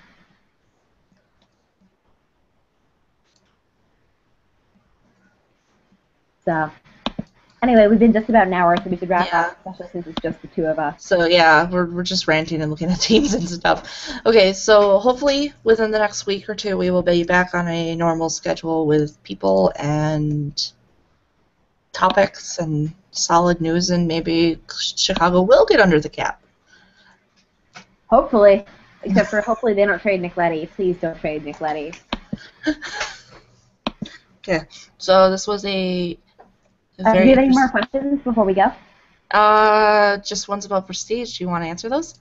So, anyway, we've been just about an hour, so we should wrap up, especially since it's just the two of us. So yeah, we're just ranting and looking at teams and stuff. Okay, so hopefully within the next week or two we will be back on a normal schedule with people and topics and solid news, and maybe Chicago will get under the cap. Hopefully. Except for hopefully they don't trade Nick Leddy. Please don't trade Nick Leddy. Okay, so this was a Do you have any more questions before we go? Just ones about Prestige. Do you want to answer those?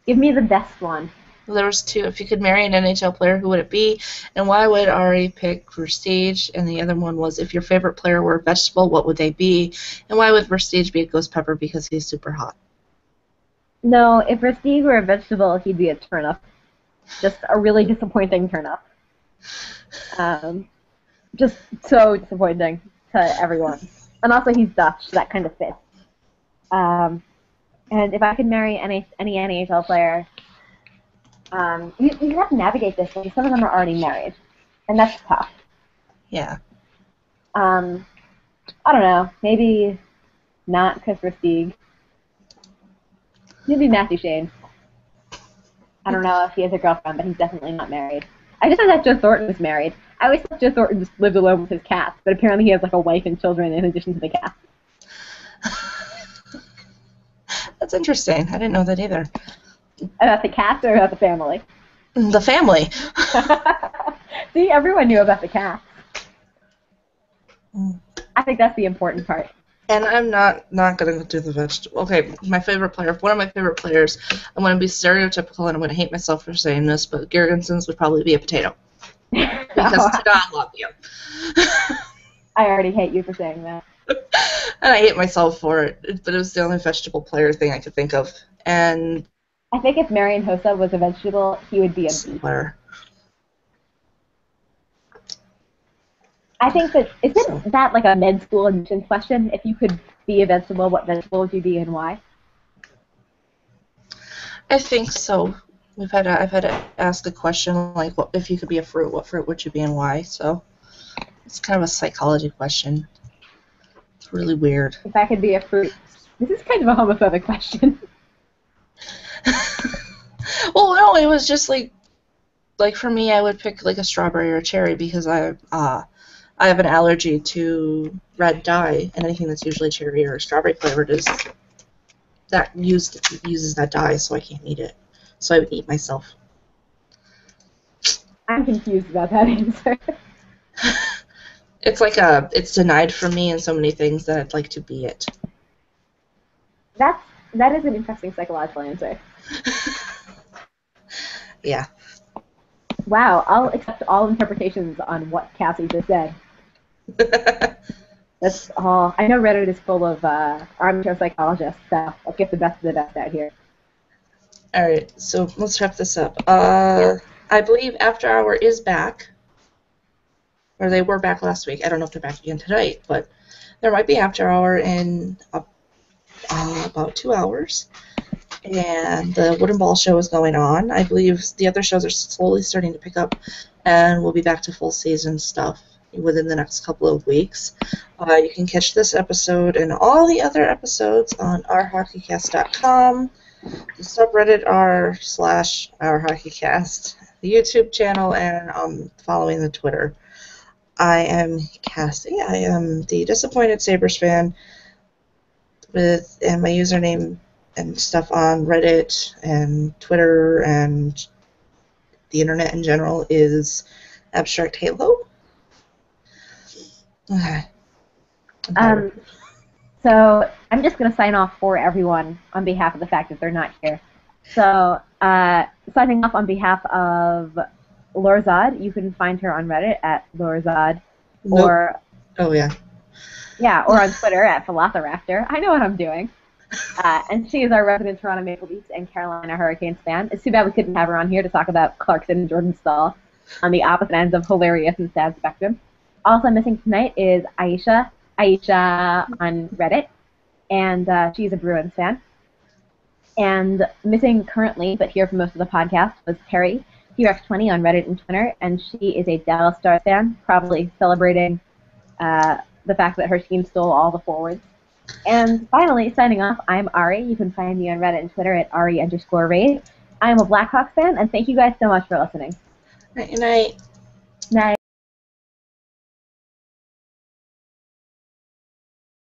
Give me the best one. Well, there was 2. If you could marry an NHL player, who would it be? And why would Ari pick Prestige? And the other one was, if your favorite player were a vegetable, what would they be? And why would Prestige be a ghost pepper? Because he's super hot. No, if Prestige were a vegetable, he'd be a turnip. Just a really disappointing turnip. Just so disappointing to everyone. And also he's Dutch, so that kind of fits. And if I could marry any NHL player, you have to navigate this because some of them are already married, and that's tough. Yeah. I don't know. Maybe not Chris Stieg. Maybe Matthew Shane. I don't know if he has a girlfriend, but he's definitely not married. I just heard that Joe Thornton was married. I always thought Joe Thornton just lived alone with his cats, but apparently he has like a wife and children in addition to the cats. That's interesting. I didn't know that either. About the cats or about the family? The family. See, everyone knew about the cats. I think that's the important part. And I'm not going to do the vegetable. Okay, my favorite player, one of my favorite players, I'm going to be stereotypical and I'm going to hate myself for saying this, but Gergensons would probably be a potato. Because I love you. I already hate you for saying that. And I hate myself for it, but it was the only vegetable player thing I could think of. And I think if Marian Hossa was a vegetable, he would be a beef. Player. I think that isn't that like a med school admissions question? If you could be a vegetable, what vegetable would you be and why? I think so. I've had to ask a question like, what if you could be a fruit? What fruit would you be and why? So it's kind of a psychology question. It's really weird. If I could be a fruit, this is kind of a homophobic question. Well, no, it was just like for me, I would pick like a strawberry or a cherry because I have an allergy to red dye, and anything that's usually cherry or strawberry flavored uses that dye, so I can't eat it. So I would eat myself. I'm confused about that answer. It's like it's denied for me in so many things that I'd like to be it. That is an interesting psychological answer. Yeah. Wow, I'll accept all interpretations on what Cassie just said. That's all. I know Reddit is full of armchair psychologists, so let's get the best of the best out here. All right, so let's wrap this up. I believe After Hour is back, or they were back last week. I don't know if they're back again tonight, but there might be After Hour in about 2 hours. And the Wooden Ball show is going on. I believe the other shows are slowly starting to pick up, and we'll be back to full season stuff within the next couple of weeks. You can catch this episode and all the other episodes on ourhockeycast.com, the subreddit r/ourhockeycast, the YouTube channel, and following the Twitter. I am Cassie. I am the Disappointed Sabres fan, and my username and stuff on Reddit and Twitter and the internet in general is Abstract Halo. Okay. So I'm just going to sign off for everyone on behalf of the fact that they're not here. So signing off on behalf of Lorzod, you can find her on Reddit at Lorzod, or oh yeah, or on Twitter at Philotharaptor. I know what I'm doing. And she is our resident Toronto Maple Leafs and Carolina Hurricanes fan. It's too bad we couldn't have her on here to talk about Clarkson and Jordan Stahl on the opposite ends of hilarious and sad spectrum. Also missing tonight is Aisha on Reddit, and she's a Bruins fan. And missing currently, but here for most of the podcast, was Terry, T-Rex20 on Reddit and Twitter, and she is a Dallas Stars fan, probably celebrating the fact that her team stole all the forwards. And finally, signing off, I'm Ari. You can find me on Reddit and Twitter at Ari_Raid. I'm a Blackhawks fan, and thank you guys so much for listening. Good night. Night.